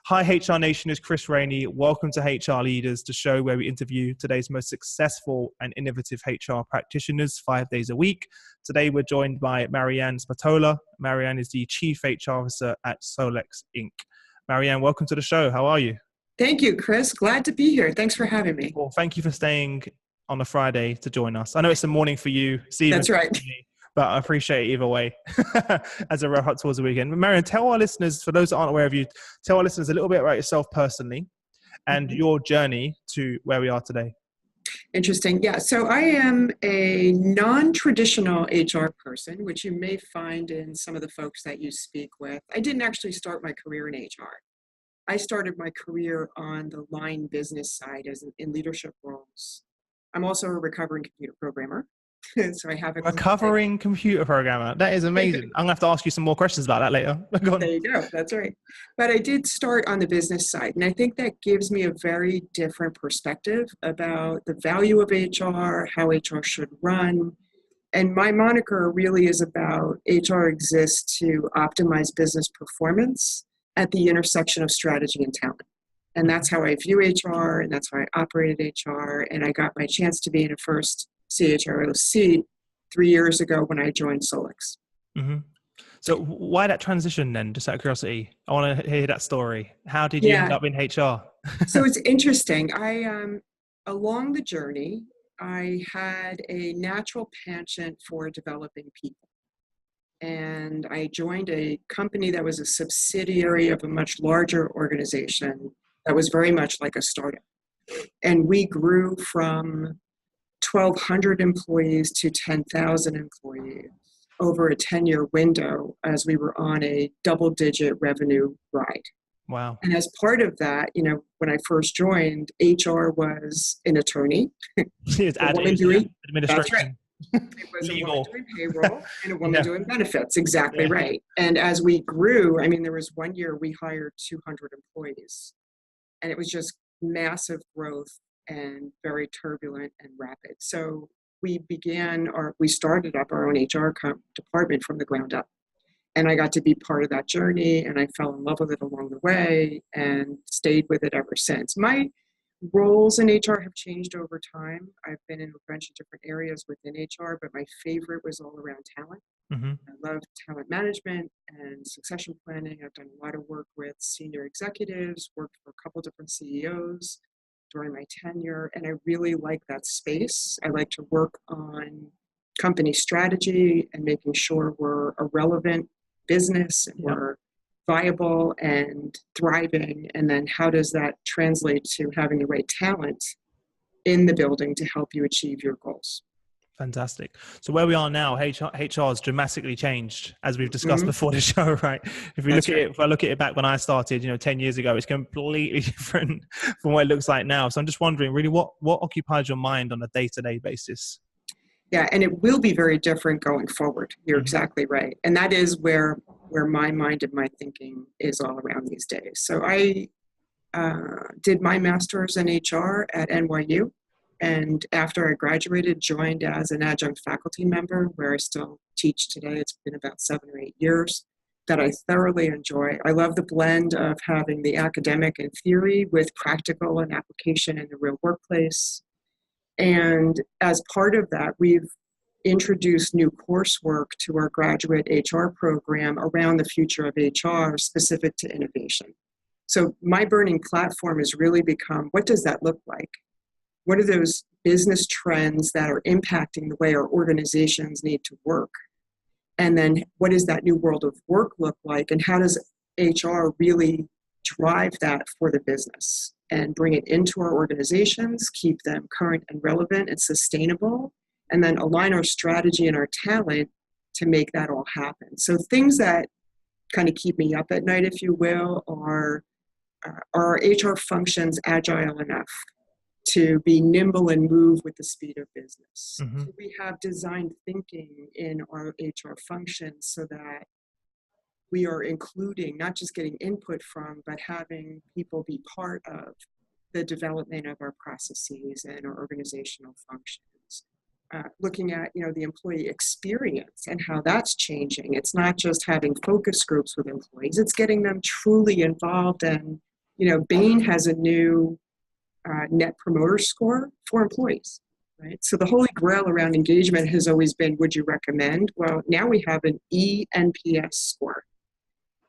Hi HR Nation, it's Chris Rainey. Welcome to HR Leaders, the show where we interview today's most successful and innovative HR practitioners 5 days a week. Today we're joined by Maryanne Spatola. Maryanne is the Chief HR Officer at Solix, Inc. Maryanne, welcome to the show. How are you? Thank you, Chris. Glad to be here. Thanks for having me. Well, thank you for staying on a Friday to join us. I know it's the morning for you. That's right. But I appreciate it either way as a wrap up towards the weekend. Maryanne, tell our listeners, for those that aren't aware of you, tell our listeners a little bit about yourself personally and your journey to where we are today. Interesting. Yeah. So I am a non-traditional HR person, which you may find in some of the folks that you speak with. I didn't actually start my career in HR. I started my career on the line business side in leadership roles. I'm also a recovering computer programmer. So I have a recovering computer programmer. That is amazing. I'm gonna have to ask you some more questions about that later. There you go. That's right. But I did start on the business side, and I think that gives me a very different perspective about the value of HR, how HR should run. And my moniker really is about HR exists to optimize business performance at the intersection of strategy and talent. And that's how I view HR, and that's how I operated HR. And I got my chance to be in a first CHRO seat 3 years ago when I joined Solix. Mm-hmm. So why that transition then, just out of curiosity? I want to hear that story. How did you end up in HR? So it's interesting. Along the journey, I had a natural penchant for developing people. And I joined a company that was a subsidiary of a much larger organization that was very much like a startup. And we grew from 1,200 employees to 10,000 employees over a 10-year window as we were on a double-digit revenue ride. Wow. And as part of that, when I first joined, HR was an attorney. It's administration. That's right. It was a woman doing payroll and a woman doing benefits. Exactly right. And as we grew, there was 1 year we hired 200 employees. And it was just massive growth and very turbulent and rapid. So we started up our own HR department from the ground up. And I got to be part of that journey, and I fell in love with it along the way and stayed with it ever since. My roles in HR have changed over time. I've been in a bunch of different areas within HR, but my favorite was all around talent. Mm-hmm. I love talent management and succession planning. I've done a lot of work with senior executives, worked for a couple different CEOs during my tenure, and I really like that space. I like to work on company strategy and making sure we're a relevant business and we're viable and thriving, and then how does that translate to having the right talent in the building to help you achieve your goals. Fantastic. So where we are now, HR has dramatically changed, as we've discussed before the show, right? If I look at it back when I started, 10 years ago, it's completely different from what it looks like now. So I'm just wondering, really, what occupies your mind on a day-to-day basis? Yeah, and it will be very different going forward. You're exactly right. And that is where my mind and my thinking is all around these days. So I did my master's in HR at NYU. And after I graduated, joined as an adjunct faculty member, where I still teach today. It's been about 7 or 8 years that I thoroughly enjoy. I love the blend of having the academic and theory with practical and application in the real workplace. And as part of that, we've introduced new coursework to our graduate HR program around the future of HR specific to innovation. So my burning platform has really become, what does that look like? What are those business trends that are impacting the way our organizations need to work? And then what does that new world of work look like? And how does HR really drive that for the business and bring it into our organizations, keep them current and relevant and sustainable, and then align our strategy and our talent to make that all happen? So things that kind of keep me up at night, if you will, are our HR functions agile enough to be nimble and move with the speed of business? So we have design thinking in our HR functions so that we are including, not just getting input from, but having people be part of the development of our processes and our organizational functions. Looking at, the employee experience and how that's changing. It's not just having focus groups with employees, it's getting them truly involved and Bain has a new net promoter score for employees, right? So the holy grail around engagement has always been, would you recommend? Well, now we have an eNPS score.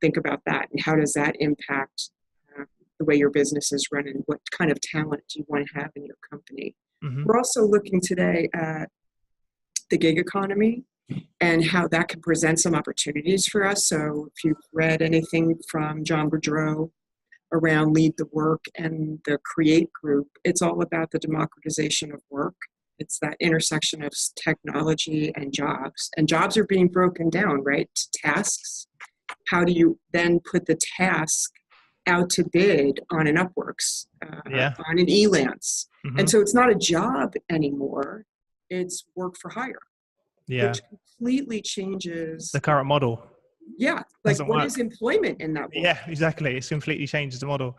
Think about that, and how does that impact the way your business is run and what kind of talent do you want to have in your company? Mm-hmm. We're also looking today at the gig economy and how that can present some opportunities for us. So if you've read anything from John Boardroom around Lead the Work and the Create group, it's all about the democratization of work. It's that intersection of technology and jobs are being broken down, right, to tasks. How do you then put the task out to bid on an Upworks, on an Elance? Mm-hmm. And so it's not a job anymore, it's work for hire, which completely changes the current model. Yeah, like what is employment in that world? Yeah, exactly. It's completely changes the model.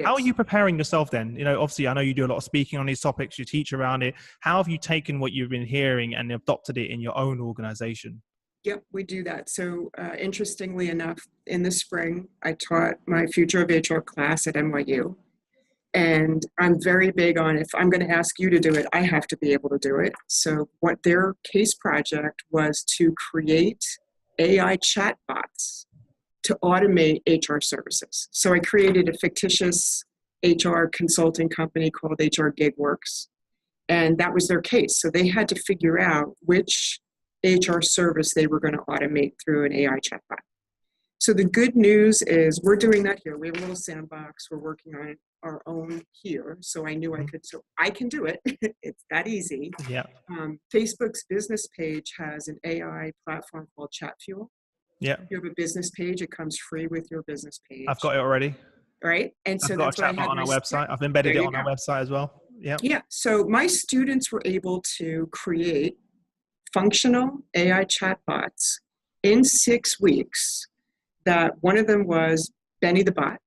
How are is. you preparing yourself then? Obviously, I know you do a lot of speaking on these topics, you teach around it. How have you taken what you've been hearing and adopted it in your own organization? Yep, we do that. So interestingly enough, in the spring, I taught my Future of HR class at NYU. And I'm very big on, if I'm going to ask you to do it, I have to be able to do it. So what their case project was to create AI chatbots to automate HR services. So I created a fictitious HR consulting company called HR GigWorks. And that was their case. So they had to figure out which HR service they were going to automate through an AI chatbot. So the good news is we're doing that here. We have a little sandbox. We're working on our own here. So I knew I could, so I can do it. It's that easy. Yeah. Facebook's business page has an AI platform called ChatFuel. Yeah. If you have a business page, it comes free with your business page. I've got it already. Right. And so I've got a chatbot on our website. I've embedded it on our website as well. Yeah. Yeah. So my students were able to create functional AI chatbots in 6 weeks. That one of them was Benny the Bot.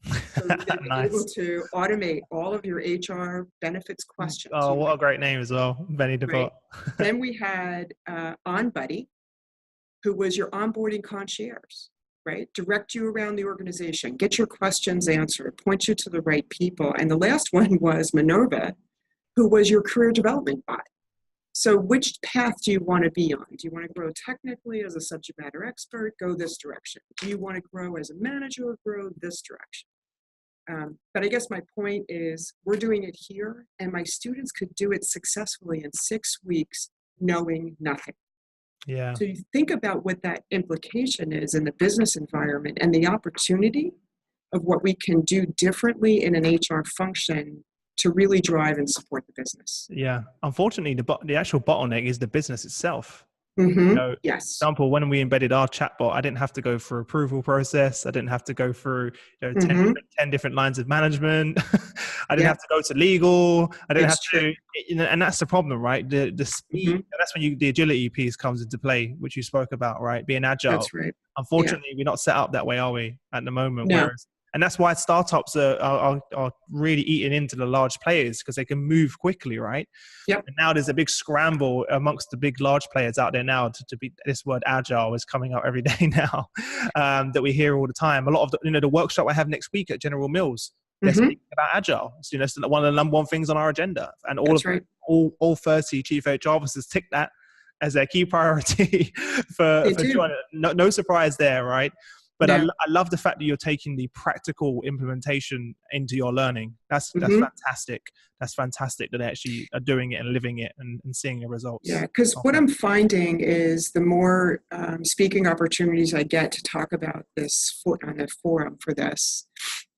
So they're nice. able to automate all of your HR benefits questions. Oh, what a great name as well, Benny the Bot. Then we had OnBuddy, who was your onboarding concierge, right? Direct you around the organization, get your questions answered, point you to the right people. And the last one was Minerva, who was your career development bot. So which path do you want to be on? Do you want to grow technically as a subject matter expert? Go this direction. Do you want to grow as a manager? Grow this direction. But I guess my point is we're doing it here, and my students could do it successfully in 6 weeks knowing nothing. Yeah. So you think about what that implication is in the business environment and the opportunity of what we can do differently in an HR function to really drive and support the business. Yeah. Unfortunately, the actual bottleneck is the business itself. Mm-hmm. Yes. For example, when we embedded our chatbot, I didn't have to go through approval process. I didn't have to go through 10 different lines of management. I didn't have to go to legal. I didn't have to, and that's the problem, right? The speed, that's when the agility piece comes into play, which you spoke about, right? Being agile. That's right. Unfortunately, we're not set up that way, are we, at the moment? No. And that's why startups are really eating into the large players, because they can move quickly, right? Yep. And now there's a big scramble amongst the big large players out there now to be, this word agile is coming up every day now, that we hear all the time. A lot of the workshop I have next week at General Mills, they're speaking about agile. So, it's one of the number one things on our agenda, and all 30 chief HR officers tick that as their key priority for joining. No surprise there, right? But I love the fact that you're taking the practical implementation into your learning. That's fantastic. That's fantastic that they actually are doing it and living it and seeing the results. Yeah, because what I'm finding is the more speaking opportunities I get to talk about this on the forum for this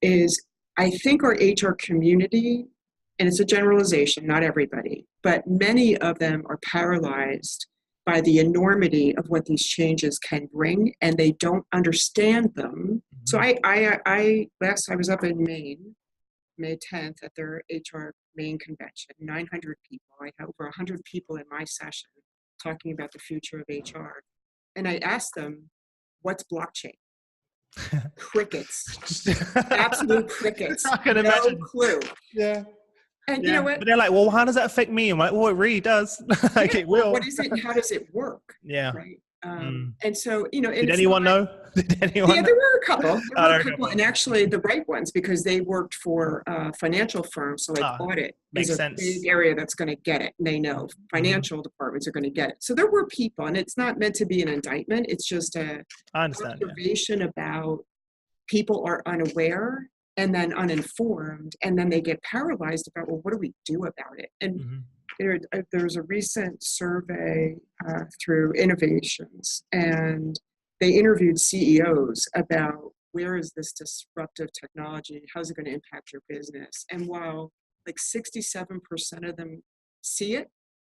is I think our HR community, and it's a generalization, not everybody, but many of them are paralyzed by the enormity of what these changes can bring, and they don't understand them. So I was up in Maine, May 10th at their HR Maine convention, 900 people. I had over 100 people in my session talking about the future of HR. And I asked them, what's blockchain? Crickets. Absolute crickets. I can imagine. No clue. Yeah. And you know what? But they're like, well, how does that affect me? I'm like, well, it really does. It will. What is it and how does it work? Yeah. Right. And so, and Did it's anyone not, know? Did anyone yeah, know? there were a couple. There were a couple, Couple. and actually the right ones, because they worked for financial firms. So like audit is Makes a sense. big area that's going to get it. And they know financial departments are going to get it. So there were people, and it's not meant to be an indictment. It's just a I understand. observation about people are unaware and then uninformed, and then they get paralyzed about, well, what do we do about it? And there was a recent survey through Innovations, and they interviewed CEOs about where is this disruptive technology? How's it going to impact your business? And while like 67% of them see it,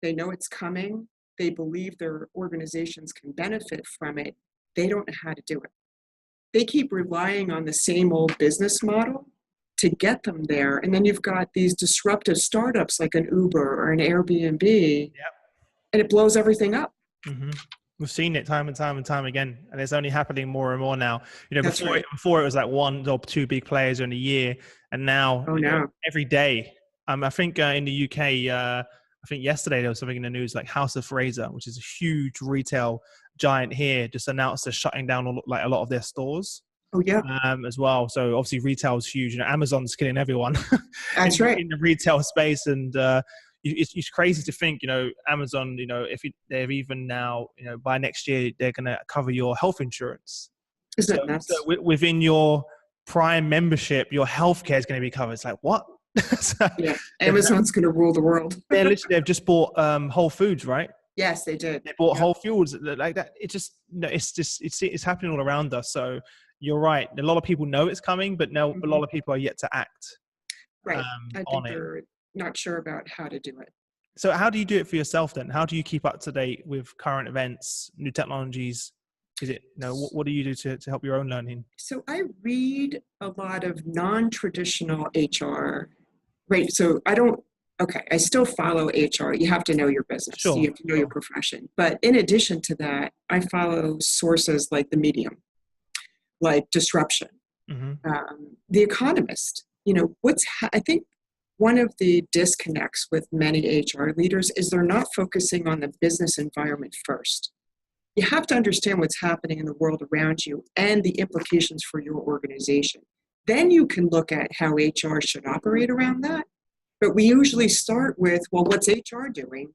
they know it's coming, they believe their organizations can benefit from it, they don't know how to do it. They keep relying on the same old business model to get them there. And then you've got these disruptive startups like an Uber or an Airbnb, and it blows everything up. We've seen it time and time and time again, and it's only happening more and more now. That's right. Before it was like one or two big players in a year, and now every day. I think in the UK, I think yesterday there was something in the news like House of Fraser, which is a huge retail giant here, just announced they're shutting down a lot of their stores. Oh yeah. As well. So obviously retail is huge. Amazon's killing everyone. That's right. In the retail space, and it's crazy to think, Amazon, if they've even now, by next year they're going to cover your health insurance. Isn't it nuts? So within your Prime membership, your healthcare is going to be covered. It's like, what? Yeah, Amazon's going to rule the world. They've just bought Whole Foods, right? Yes, they did. They bought Whole Foods like that. It's happening all around us. So you're right. A lot of people know it's coming, but a lot of people are yet to act. Right. I think they're not sure about how to do it. So how do you do it for yourself then? How do you keep up to date with current events, new technologies? Is it, what do you do to help your own learning? So I read a lot of non-traditional HR, right? So I still follow HR. You have to know your business. Sure. You have to know your profession. But in addition to that, I follow sources like The Medium, like Disruption, The Economist. I think one of the disconnects with many HR leaders is they're not focusing on the business environment first. You have to understand what's happening in the world around you and the implications for your organization. Then you can look at how HR should operate around that. But we usually start with, well, what's HR doing?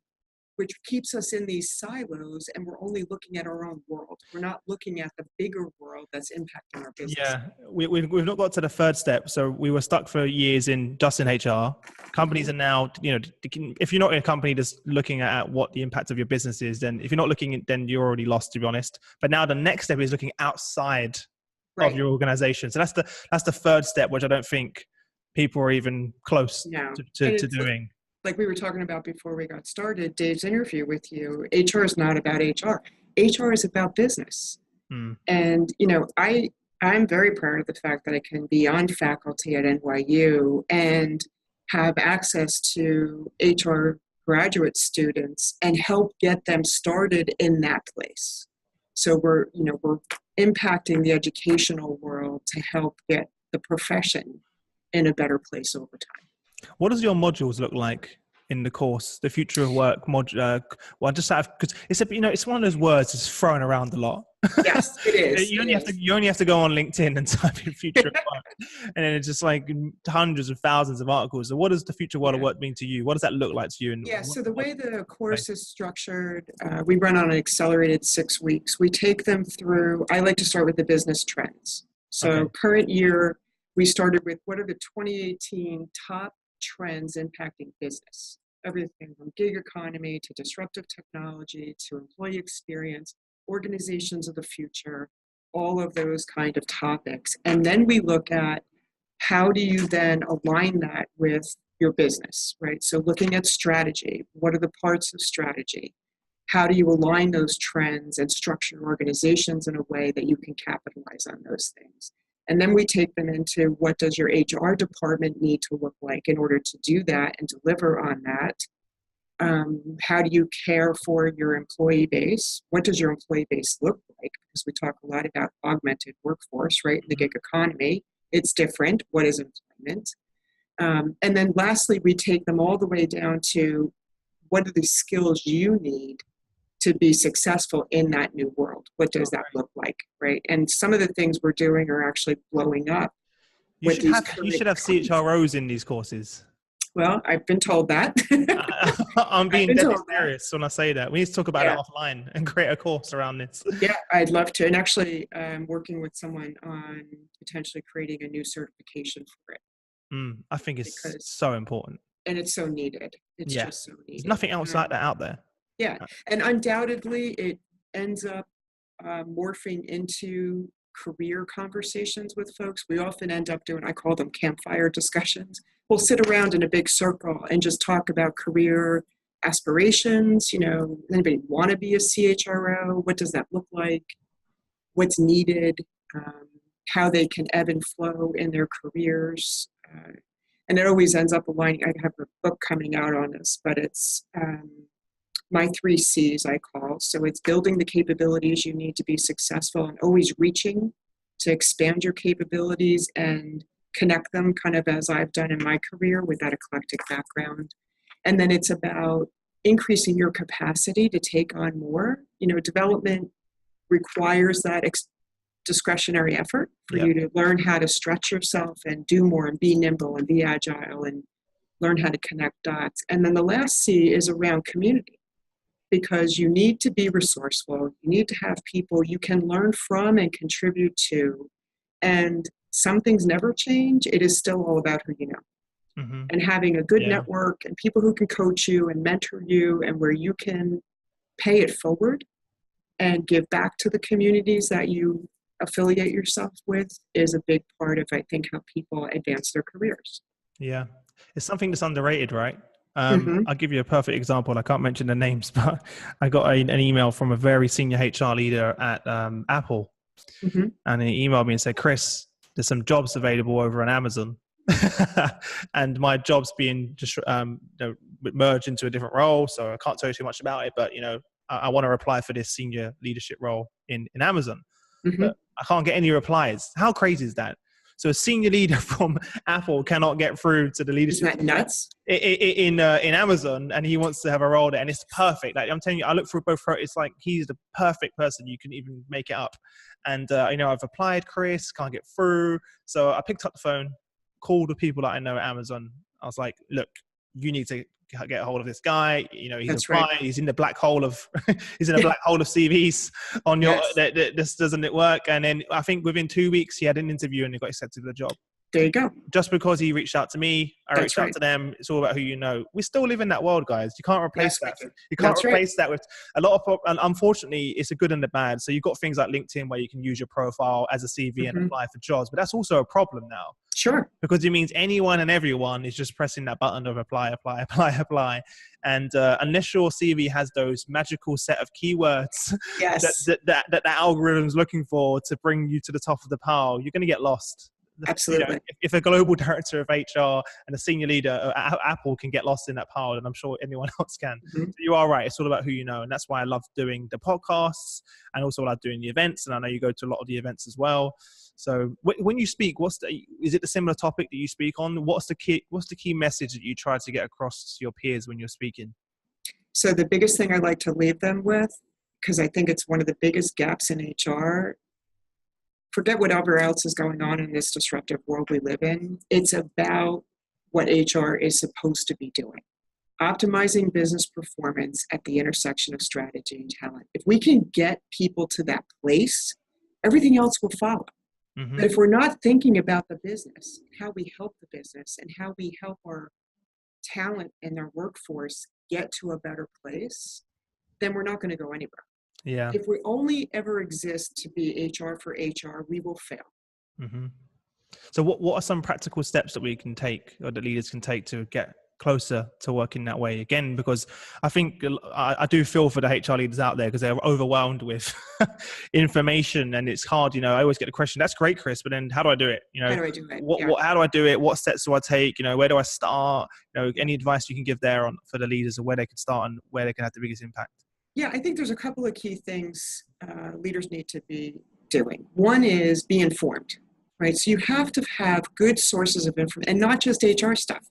Which keeps us in these silos, and we're only looking at our own world. We're not looking at the bigger world that's impacting our business. Yeah, we've not got to the third step. So we were stuck for years just in HR. Companies are now, if you're not in a company that's looking at what the impact of your business is, then if you're not looking, then you're already lost, to be honest. But now the next step is looking outside of your organization. So that's the third step, which I don't think people are even close to doing. Like we were talking about before we got started, Dave's interview with you, HR is not about HR. HR is about business. And, I'm very proud of the fact that I can be on faculty at NYU and have access to HR graduate students and help get them started in that place. So we're impacting the educational world to help get the profession in a better place over time. What does your modules look like in the course, the future of work module? Because it's one of those words that's thrown around a lot. Yes, it is. You only have to go on LinkedIn and type in future of work, and then it's just like hundreds of thousands of articles. So what does the future world of work mean to you? What does that look like to you? So the way the course is structured, we run on an accelerated 6 weeks. We take them through, I like to start with the business trends. So current year, we started with what are the 2018 top trends impacting business? Everything from gig economy to disruptive technology to employee experience, organizations of the future, all of those kind of topics. And then we look at how do you then align that with your business, right? So looking at strategy, what are the parts of strategy? How do you align those trends and structure organizations in a way that you can capitalize on those things? And then we take them into what does your HR department need to look like in order to do that and deliver on that? How do you care for your employee base? What does your employee base look like? Because we talk a lot about augmented workforce, right? In the gig economy, it's different. What is employment? And then lastly, we take them all the way down to what are the skills you need to be successful in that new world. What does that look like, right? And some of the things we're doing are actually blowing up. You should have CHROs in these courses. Well, I've been told that. I'm being dead serious when I say that. We need to talk about it offline and create a course around this. Yeah, I'd love to. And actually, I'm working with someone on potentially creating a new certification for it. I think it's so important. And it's so needed. It's just so needed. There's nothing else like that out there. Yeah. And undoubtedly, it ends up morphing into career conversations with folks. We often end up doing, I call them campfire discussions. We'll sit around in a big circle and just talk about career aspirations. You know, anybody want to be a CHRO? What does that look like? What's needed? How they can ebb and flow in their careers. And it always ends up aligning. I have a book coming out on this, but it's my 3 C's, I call. So it's building the capabilities you need to be successful and always reaching to expand your capabilities and connect them, kind of as I've done in my career with that eclectic background. And then it's about increasing your capacity to take on more. You know, development requires that discretionary effort for you to learn how to stretch yourself and do more and be nimble and be agile and learn how to connect dots. And then the last C is around community, because you need to be resourceful. You need to have people you can learn from and contribute to. And some things never change. It is still all about who you know. And having a good network and people who can coach you and mentor you, and where you can pay it forward and give back to the communities that you affiliate yourself with, is a big part of, I think, how people advance their careers. Yeah. It's something that's underrated, right? I'll give you a perfect example. I can't mention the names, but I got an email from a very senior HR leader at Apple. And he emailed me and said, Chris, there's some jobs available over on Amazon. And my job's being just merged into a different role. So I can't tell you too much about it, but, you know, I want to apply for this senior leadership role in Amazon. But I can't get any replies. How crazy is that? So a senior leader from Apple cannot get through to the leadership. Isn't that nuts? In Amazon, and he wants to have a role there, and it's perfect. Like, I'm telling you, I look through both. It's like he's the perfect person. You can even make it up. And you know, I've applied, Chris, can't get through. So I picked up the phone, called the people that I know at Amazon. I was like, look, you need to get a hold of this guy. You know, he's applying. Right. He's in the black hole of he's in a black hole of CVs on your that this doesn't work. And then I think within 2 weeks he had an interview and he got accepted to the job. There you go. Just because he reached out to me, I reached out to them. It's all about who you know. We still live in that world, guys. You can't replace that. You can't replace that with a lot of, and unfortunately, it's a good and a bad. So you've got things like LinkedIn where you can use your profile as a CV and apply for jobs, but that's also a problem now. Sure. Because it means anyone and everyone is just pressing that button of apply. And unless your CV has those magical set of keywords that the algorithm's looking for to bring you to the top of the pile, you're going to get lost. Absolutely. You know, if a global director of HR and a senior leader at Apple can get lost in that pile, then I'm sure anyone else can. So you are right. It's all about who you know. And that's why I love doing the podcasts, and also I love doing the events. And I know you go to a lot of the events as well. So when you speak, is it the similar topic that you speak on? What's the key message that you try to get across to your peers when you're speaking? So the biggest thing I like to leave them with, because I think it's one of the biggest gaps in HR, forget whatever else is going on in this disruptive world we live in. It's about what HR is supposed to be doing. Optimizing business performance at the intersection of strategy and talent. If we can get people to that place, everything else will follow. But if we're not thinking about the business, how we help the business and how we help our talent and our workforce get to a better place, then we're not going to go anywhere. Yeah. If we only ever exist to be HR for HR, we will fail. So what are some practical steps that we can take, or that leaders can take, to get closer to working that way? Again, because I think I do feel for the HR leaders out there, because they're overwhelmed with information, and it's hard. You know, I always get the question, that's great, Chris, but then how do I do it? You know, how do I do it? How do I do it? What steps do I take? You know, where do I start? You know, any advice you can give there for the leaders, of where they can start and where they can have the biggest impact? Yeah, I think there's a couple of key things leaders need to be doing. One is be informed, right? So you have to have good sources of information, and not just HR stuff,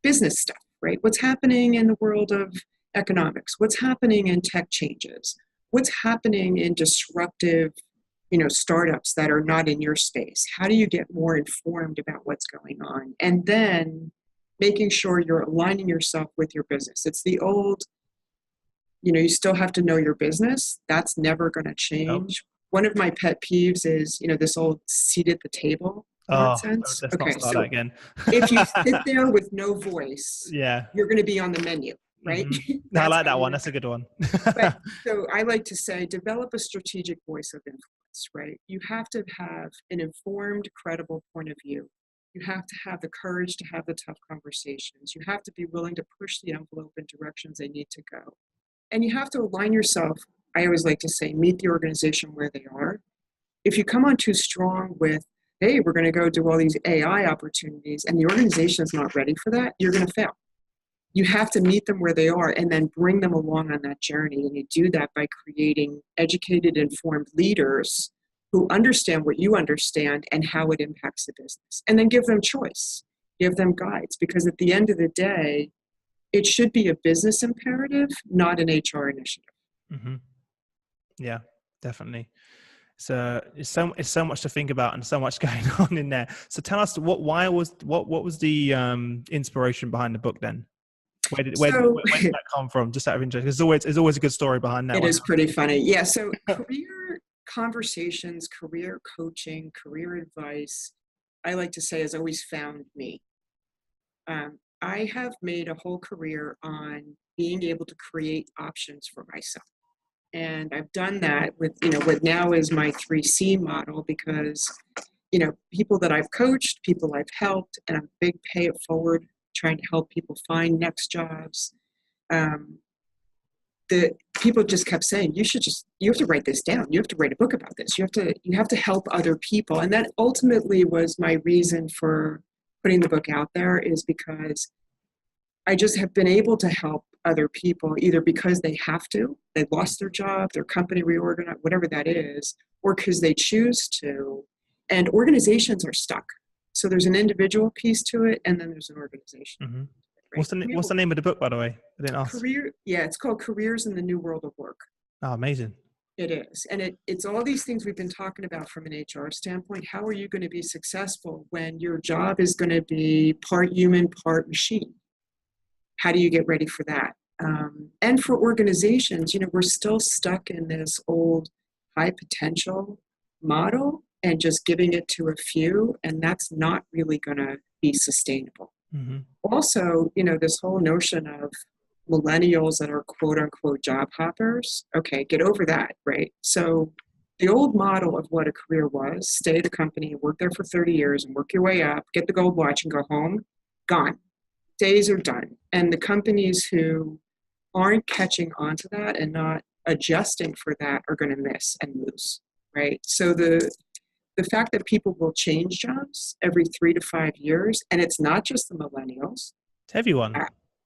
business stuff, right? What's happening in the world of economics? What's happening in tech changes? What's happening in disruptive, startups that are not in your space? How do you get more informed about what's going on? And then making sure you're aligning yourself with your business. It's the old, you still have to know your business. That's never going to change. One of my pet peeves is, this old seat at the table nonsense. Let's not start that again. If you sit there with no voice, yeah, you're going to be on the menu, right? Mm-hmm. I like that one. That's a good one. But, so I like to say, develop a strategic voice of influence, right? You have to have an informed, credible point of view. You have to have the courage to have the tough conversations. You have to be willing to push the envelope in directions they need to go. And you have to align yourself. I always like to say, meet the organization where they are. If you come on too strong with, hey, we're going to go do all these AI opportunities, and the organization is not ready for that, you're going to fail. You have to meet them where they are and then bring them along on that journey. And you do that by creating educated, informed leaders who understand what you understand and how it impacts the business. And then give them choice, give them guides, because at the end of the day, it should be a business imperative, not an HR initiative. Mm-hmm. Yeah, definitely. So it's so much to think about and so much going on in there. So tell us what was the inspiration behind the book then? Where did that come from? Just out of interest, there's always a good story behind that. It is pretty funny. Yeah. So career conversations, career coaching, career advice, I like to say, has always found me. I have made a whole career on being able to create options for myself. And I've done that with, what now is my 3C model, because, people that I've coached, people I've helped, and I'm big pay it forward, trying to help people find next jobs. The people just kept saying, you have to write this down. You have to write a book about this. You have to help other people. And that ultimately was my reason for putting the book out there, is because I just have been able to help other people, either because they have to, they lost their job, their company reorganized, whatever that is, or because they choose to. And organizations are stuck. So there's an individual piece to it, and then there's an organization. Mm-hmm. Right? What's the name of the book, by the way? I didn't ask. It's called Careers in the New World of Work. Oh, amazing. It is. And it's all these things we've been talking about from an HR standpoint. How are you going to be successful when your job is going to be part human, part machine? How do you get ready for that? And for organizations, we're still stuck in this old high potential model and just giving it to a few, and that's not really going to be sustainable. Mm-hmm. Also, this whole notion of millennials that are quote unquote job hoppers, okay, get over that, right? So the old model of what a career was, stay at a company, work there for 30 years and work your way up, get the gold watch and go home, gone. Days are done. And the companies who aren't catching on to that and not adjusting for that are going to miss and lose, right? So the fact that people will change jobs every 3 to 5 years, and it's not just the millennials. It's everyone.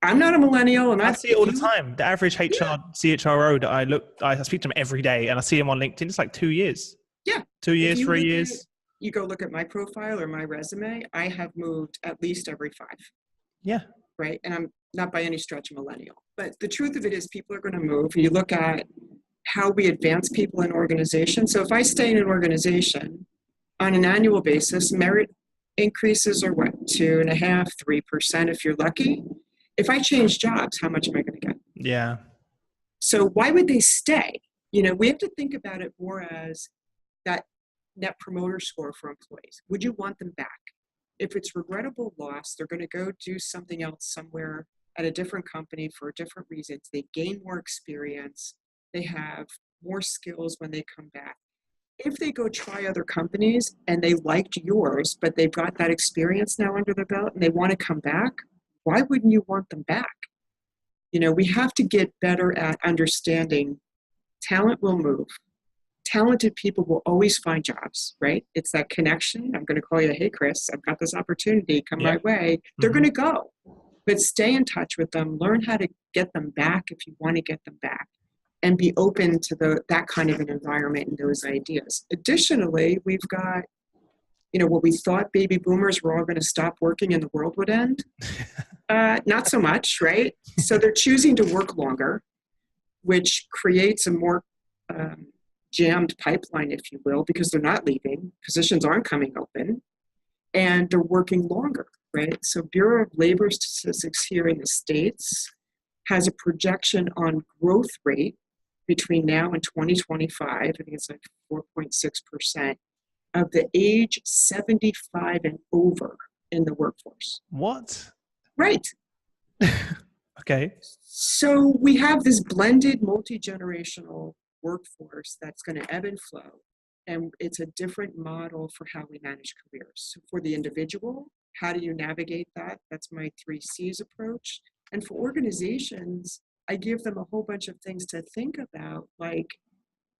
I'm not a millennial, and I see it all the time. The average CHRO that I speak to them every day, and I see them on LinkedIn. It's like 2 years. Yeah. 2 years, 3 years. You go look at my profile or my resume. I have moved at least every 5. Yeah. Right. And I'm not by any stretch a millennial. But the truth of it is people are going to move. You look at how we advance people in organizations. So if I stay in an organization on an annual basis, merit increases are what? 2.5%, 3% if you're lucky. If I change jobs, how much am I going to get? Yeah. So why would they stay? We have to think about it more as that net promoter score for employees. Would you want them back? If it's regrettable loss, they're going to go do something else somewhere at a different company for different reasons. They gain more experience. They have more skills when they come back. If they go try other companies and they liked yours, but they've got that experience now under their belt and they want to come back, why wouldn't you want them back? We have to get better at understanding talent will move. Talented people will always find jobs, right? It's that connection. I'm going to call you, hey, Chris, I've got this opportunity, come my way. They're going to go. But stay in touch with them. Learn how to get them back if you want to get them back. And be open to that kind of an environment and those ideas. Additionally, we've got what we thought baby boomers were all going to stop working and the world would end. Not so much, right? So they're choosing to work longer, which creates a more jammed pipeline, if you will, because they're not leaving. Positions aren't coming open, and they're working longer, right? So Bureau of Labor Statistics here in the States has a projection on growth rate between now and 2025. I think it's like 4.6% of the age 75 and over in the workforce. What? Right. Okay. So we have this blended multi-generational workforce that's going to ebb and flow. And it's a different model for how we manage careers. So for the individual, how do you navigate that? That's my 3Cs approach. And for organizations, I give them a whole bunch of things to think about, like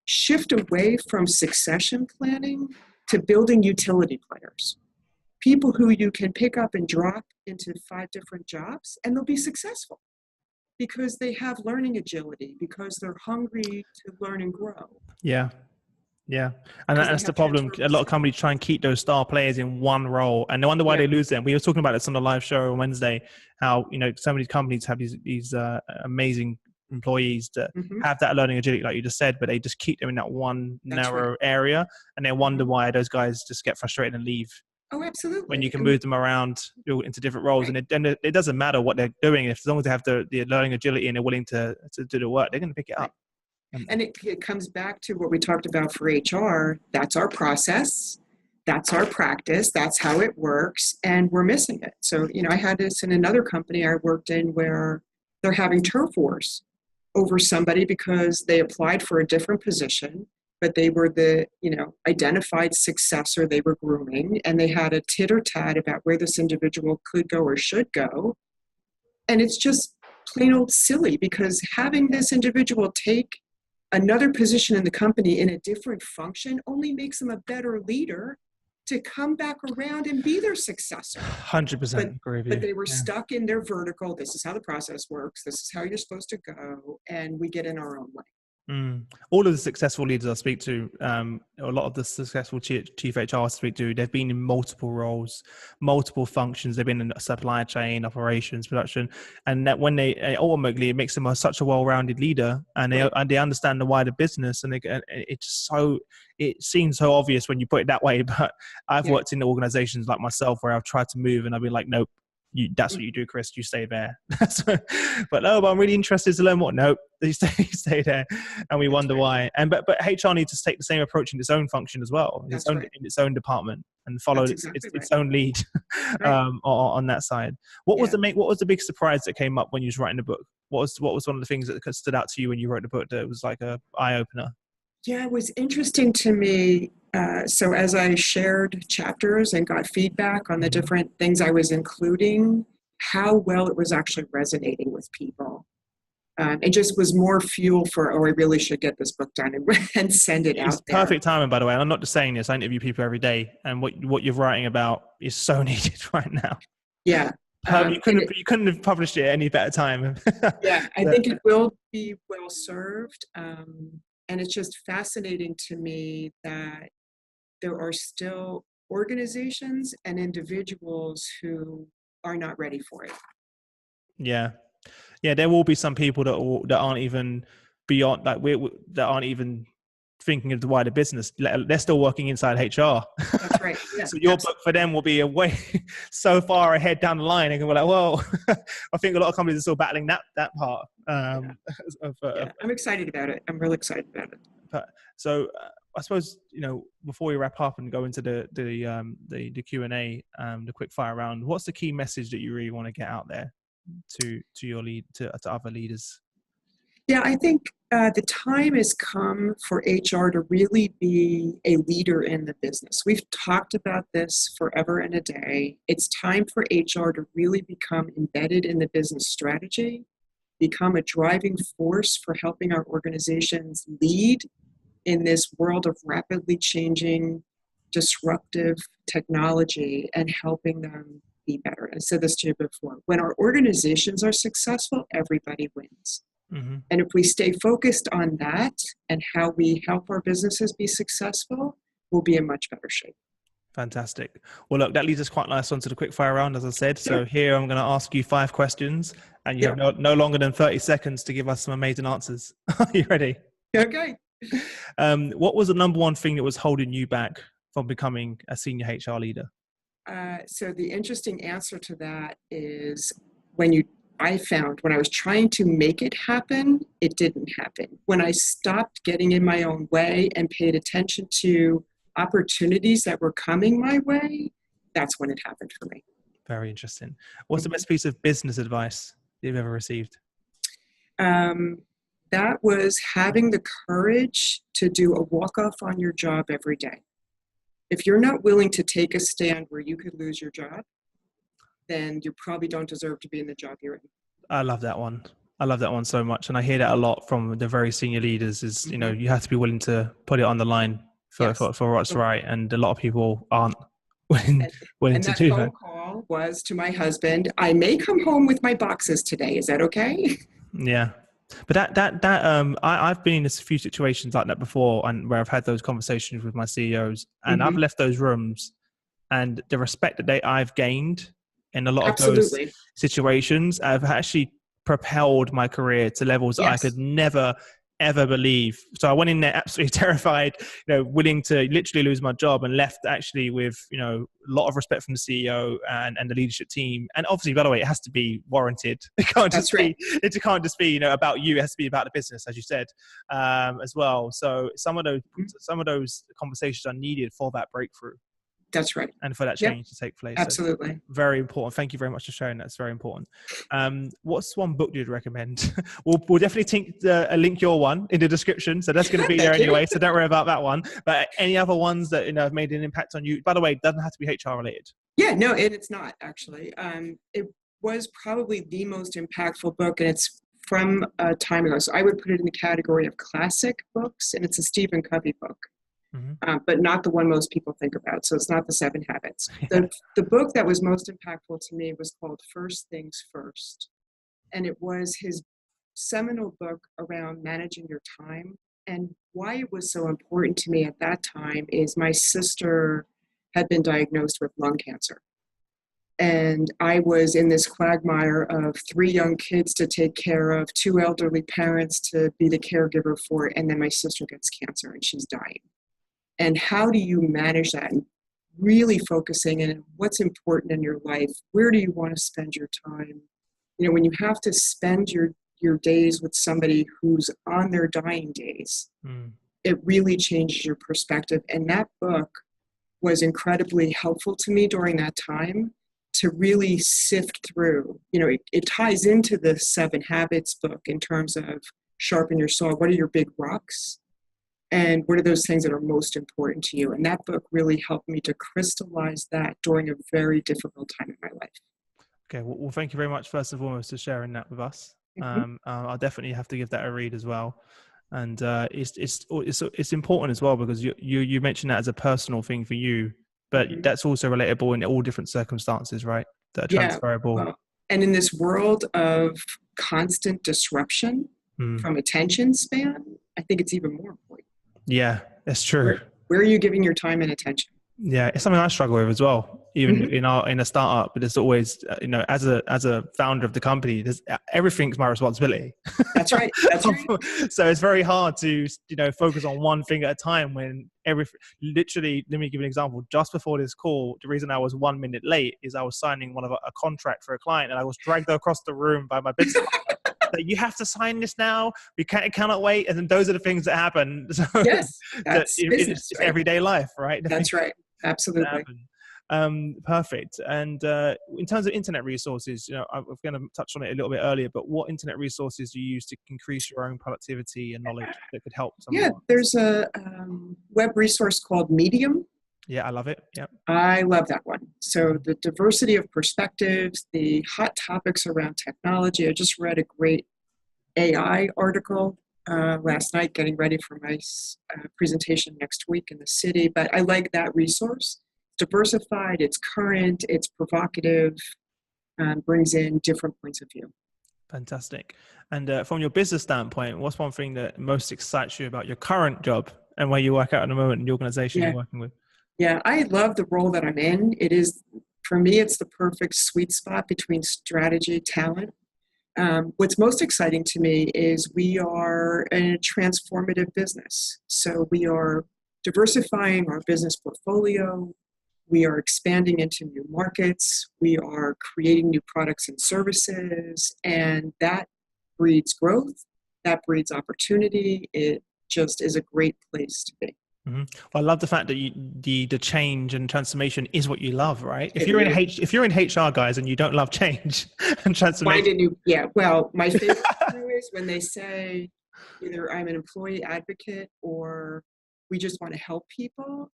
shift away from succession planning to building utility players. People who you can pick up and drop into 5 different jobs, and they'll be successful because they have learning agility, because they're hungry to learn and grow. Yeah. Yeah. And that's the problem. A lot of companies try and keep those star players in one role, and no wonder why they lose them. We were talking about this on the live show on Wednesday, how, some of these companies have these amazing employees that have that learning agility, like you just said, but they just keep them in that one narrow area, and they wonder why those guys just get frustrated and leave. Oh, absolutely. When you can move them around into different roles, and it doesn't matter what they're doing. As long as they have the learning agility and they're willing to do the work, they're going to pick it up. And it comes back to what we talked about for HR. That's our process. That's our practice. That's how it works. And we're missing it. So, I had this in another company I worked in where they're having turf wars over somebody because they applied for a different position, but they were the, identified successor they were grooming. And they had a tit-or-tat about where this individual could go or should go. And it's just plain old silly, because having this individual take another position in the company in a different function only makes them a better leader to come back around and be their successor. 100% agree with you. But they were stuck in their vertical. This is how the process works. This is how you're supposed to go. And we get in our own way. All of the successful leaders I speak to, a lot of the successful chief HR I speak to, they've been in multiple roles, multiple functions. They've been in supply chain, operations, production, and that when they ultimately, it makes them such a well-rounded leader, and they understand the wider business, and it seems so obvious when you put it that way. But I've worked in organizations like myself where I've tried to move, and I've been like, nope. That's what you do, Chris. You stay there. But I'm really interested to learn more. No, you stay there, and we wonder why. And but HR needs to take the same approach in its own function as well, in its own department, and follow its own lead on that side. What was the big surprise that came up when you was writing the book? What was one of the things that stood out to you when you wrote the book that was like a eye opener? Yeah, it was interesting to me. So as I shared chapters and got feedback on the different things I was including, how well it was actually resonating with people. It just was more fuel for, I really should get this book done and send it out there. Perfect timing, by the way. And I'm not just saying this. I interview people every day, and what you're writing about is so needed right now. Yeah. You couldn't have published it at any better time. Yeah, I think it will be well served. And it's just fascinating to me that there are still organizations and individuals who are not ready for it. Yeah. There will be some people that aren't even beyond, like that aren't even thinking of the wider business. They're still working inside HR. That's right. Yeah, so your book for them will be a way so far ahead down the line. And we're like, well, I think a lot of companies are still battling that part. I'm excited about it. I'm really excited about it. So I suppose, before we wrap up and go into the Q&A, the quick fire round, what's the key message that you really want to get out there to your to other leaders? Yeah, I think the time has come for HR to really be a leader in the business. We've talked about this forever and a day. It's time for HR to really become embedded in the business strategy, become a driving force for helping our organizations lead in this world of rapidly changing, disruptive technology, and helping them be better. I said this to you before. When our organizations are successful, everybody wins. Mm-hmm. And if we stay focused on that and how we help our businesses be successful, we'll be in much better shape. Fantastic. Well, look, that leads us quite nice onto the quickfire round, as I said. So here I'm going to ask you 5 questions, and you have no longer than 30 seconds to give us some amazing answers. Are you ready? Okay. What was the number one thing that was holding you back from becoming a senior HR leader? So the interesting answer to that is I found when I was trying to make it happen, it didn't happen. When I stopped getting in my own way and paid attention to opportunities that were coming my way, that's when it happened for me. Very interesting. What's the best piece of business advice you've ever received? That was having the courage to do a walk-off on your job every day. If you're not willing to take a stand where you could lose your job, then you probably don't deserve to be in the job you're in. I love that one. I love that one so much. And I hear that a lot from the very senior leaders is, you know, you have to be willing to put it on the line for what's right. And a lot of people aren't willing to do that. And that phone call was to my husband, I may come home with my boxes today. Is that okay? Yeah. But I've been in a few situations like that before, and where I've had those conversations with my CEOs, and I've left those rooms, and the respect that I've gained in a lot of those situations, I've actually propelled my career to levels that I could never, ever believe. So I went in there absolutely terrified, you know, willing to literally lose my job, and left actually with, you know, a lot of respect from the CEO and the leadership team. And obviously, by the way, it has to be warranted. It can't just be, you know, about you. It has to be about the business, as you said, as well. So some of those conversations are needed for that breakthrough. That's right. And for that change to take place. Absolutely. So very important. Thank you very much for sharing that. It's very important. What's one book you'd recommend? We'll definitely link your one in the description. So that's going to be there anyway. So don't worry about that one. But any other ones that, you know, have made an impact on you? By the way, it doesn't have to be HR related. Yeah, no, it's not actually. It was probably the most impactful book, and it's from a time ago. So I would put it in the category of classic books, and it's a Stephen Covey book. But not the one most people think about. So it's not the 7 Habits. The book that was most impactful to me was called First Things First. And it was his seminal book around managing your time. And why it was so important to me at that time is my sister had been diagnosed with lung cancer. And I was in this quagmire of 3 young kids to take care of, 2 elderly parents to be the caregiver for, and then my sister gets cancer and she's dying. And how do you manage that? And really focusing on what's important in your life. Where do you want to spend your time? You know, when you have to spend your days with somebody who's on their dying days, it really changes your perspective. And that book was incredibly helpful to me during that time to really sift through. You know, it ties into the 7 Habits book in terms of sharpen your saw. What are your big rocks? And what are those things that are most important to you? And that book really helped me to crystallize that during a very difficult time in my life. Okay, well, thank you very much, first and foremost, for sharing that with us. I'll definitely have to give that a read as well. And it's important as well, because you mentioned that as a personal thing for you, but that's also relatable in all different circumstances, right? That are transferable. Well, and in this world of constant disruption from attention span, I think it's even more important. Yeah, that's true. Where are you giving your time and attention? Yeah, it's something I struggle with as well, even in a startup. But it's always, you know, as a founder of the company, everything's my responsibility. That's right. That's right. So it's very hard to, you know, focus on one thing at a time when literally, let me give you an example. Just before this call, the reason I was 1 minute late is I was signing a contract for a client, and I was dragged across the room by my business partner. That you have to sign this now. It cannot wait. And then those are the things that happen. So yes, that's business, it's everyday life, right? That's right. Absolutely. Perfect. And in terms of internet resources, you know, I was going to touch on it a little bit earlier, but what internet resources do you use to increase your own productivity and knowledge that could help someone? Yeah, there's a web resource called Medium. Yeah, I love it. Yeah, I love that one. So the diversity of perspectives, the hot topics around technology. I just read a great AI article last night, getting ready for my presentation next week in the city. But I like that resource. It's diversified, it's current, it's provocative, brings in different points of view. Fantastic. And from your business standpoint, what's one thing that most excites you about your current job and where you work out at the moment and the organization you're working with? Yeah, I love the role that I'm in. It is, for me, it's the perfect sweet spot between strategy, talent. What's most exciting to me is we are a transformative business. So we are diversifying our business portfolio. We are expanding into new markets. We are creating new products and services. And that breeds growth. That breeds opportunity. It just is a great place to be. Mm-hmm. Well, I love the fact that the change and transformation is what you love, right? If It you're in HR, guys, and you don't love change and transformation, well, my favorite is when they say either I'm an employee advocate or we just want to help people.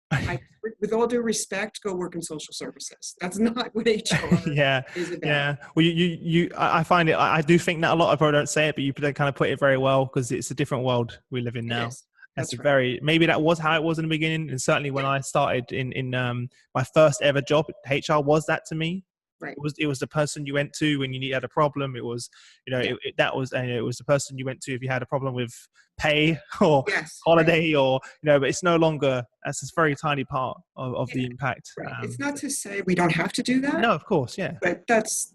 With all due respect, go work in social services. That's not what HR yeah, is about. yeah. Well, I find it. I do think that a lot of people don't say it, but you kind of put it very well because it's a different world we live in now. It is. That's maybe that was how it was in the beginning, and certainly when I started in my first ever job, HR was that to me. Right. It was the person you went to when you had a problem. It was, it was the person you went to if you had a problem with pay or holiday or, but it's no longer, that's this very tiny part of the impact. Right. It's not to say we don't have to do that. No, of course. Yeah. But that's,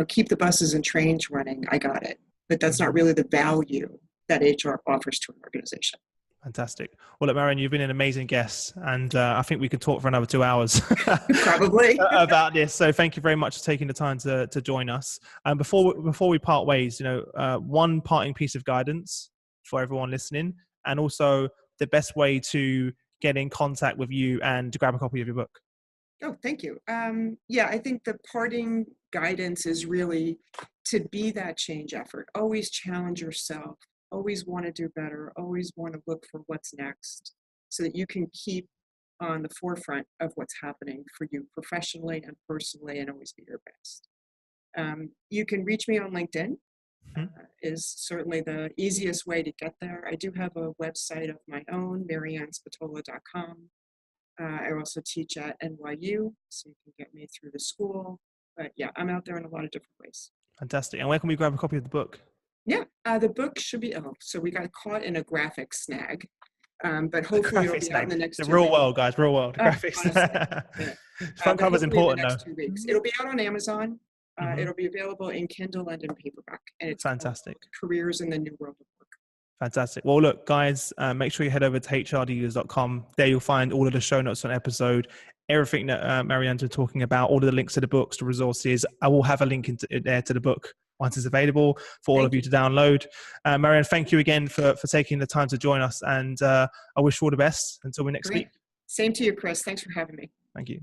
keep the buses and trains running. I got it. But that's not really the value that HR offers to an organization. Fantastic. Well, look, Maryanne, you've been an amazing guest, and I think we could talk for another 2 hours probably about this. So thank you very much for taking the time to join us. And before we part ways, one parting piece of guidance for everyone listening, and also the best way to get in contact with you and to grab a copy of your book. Oh, thank you. I think the parting guidance is really to be that change effort. Always challenge yourself. Always want to do better, always want to look for what's next so that you can keep on the forefront of what's happening for you professionally and personally and always be your best. You can reach me on LinkedIn, is certainly the easiest way to get there. I do have a website of my own, MaryanneSpatola.com. I also teach at NYU, so you can get me through the school. But yeah, I'm out there in a lot of different ways. Fantastic. And where can we grab a copy of the book? Yeah, the book should be so we got caught in a graphic snag, but hopefully it'll be out in the next 2 weeks. The real world, guys, real world. Graphics. Front cover is important, though. 2 weeks. It'll be out on Amazon. It'll be available in Kindle and in paperback. And it's fantastic. Careers in the New World of Work. Fantastic. Well, look, guys, make sure you head over to hrleaders.com. There you'll find all of the show notes on episode, everything that Maryanne's been talking about, all of the links to the books, the resources. I will have a link there to the book once it's available for all of you to download. Maryanne, thank you again for taking the time to join us. And I wish you all the best until next week. Same to you, Chris. Thanks for having me. Thank you.